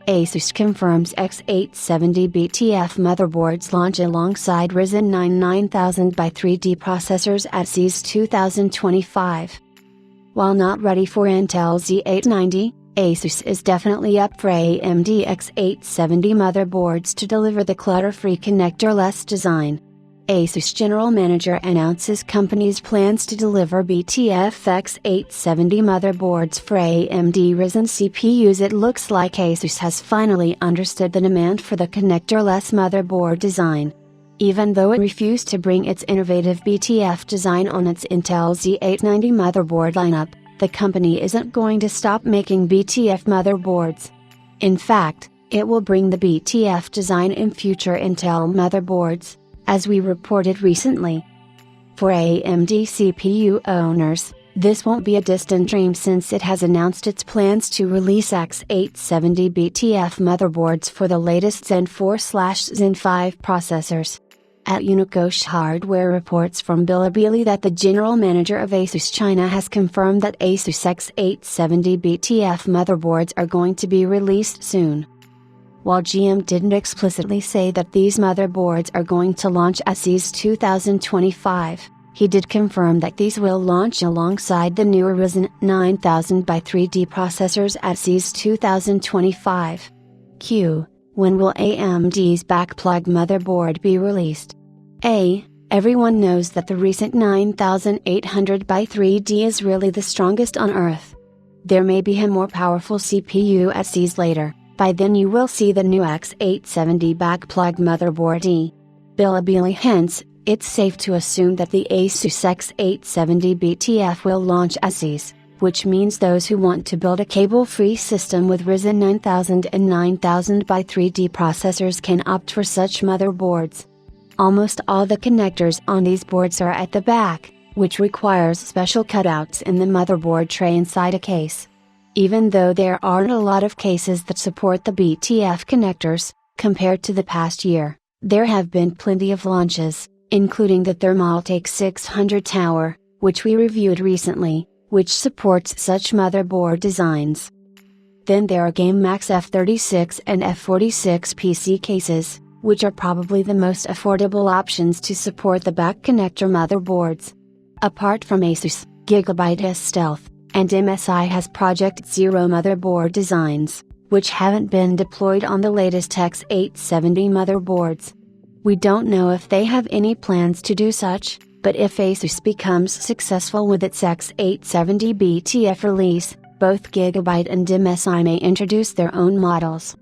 ASUS confirms X870 BTF motherboards launch alongside Ryzen 9 9000 by 3D processors at CES 2025. While not ready for Intel Z890, ASUS is definitely up for AMD X870 motherboards to deliver the clutter-free connector-less design. ASUS General Manager announces company's plans to deliver BTF X870 motherboards for AMD Ryzen CPUs. It looks like ASUS has finally understood the demand for the connector-less motherboard design. Even though it refused to bring its innovative BTF design on its Intel Z890 motherboard lineup, the company isn't going to stop making BTF motherboards. In fact, it will bring the BTF design in future Intel motherboards, as we reported recently. For AMD CPU owners, this won't be a distant dream since it has announced its plans to release X870 BTF motherboards for the latest Zen 4/Zen 5 processors. At Unicosh Hardware reports from Bilibili that the general manager of ASUS China has confirmed that ASUS X870 BTF motherboards are going to be released soon. While GM didn't explicitly say that these motherboards are going to launch at CES 2025, he did confirm that these will launch alongside the newer Ryzen 9000 by 3D processors at CES 2025. When will AMD's backplug motherboard be released? Everyone knows that the recent 9800 by 3D is really the strongest on Earth. There may be a more powerful CPU at CES later. By then you will see the new X870 backplug motherboard. Bilibili hints, it's safe to assume that the ASUS X870 BTF will launch at CES, which means those who want to build a cable-free system with Ryzen 9000 and 9000 by 3D processors can opt for such motherboards. Almost all the connectors on these boards are at the back, which requires special cutouts in the motherboard tray inside a case. Even though there aren't a lot of cases that support the BTF connectors, compared to the past year, there have been plenty of launches, including the Thermaltake 600 Tower, which we reviewed recently, which supports such motherboard designs. Then there are GameMax F36 and F46 PC cases, which are probably the most affordable options to support the back connector motherboards. Apart from ASUS, Gigabyte has Stealth, and MSI has Project Zero motherboard designs, which haven't been deployed on the latest X870 motherboards. We don't know if they have any plans to do such, but if ASUS becomes successful with its X870 BTF release, both Gigabyte and MSI may introduce their own models.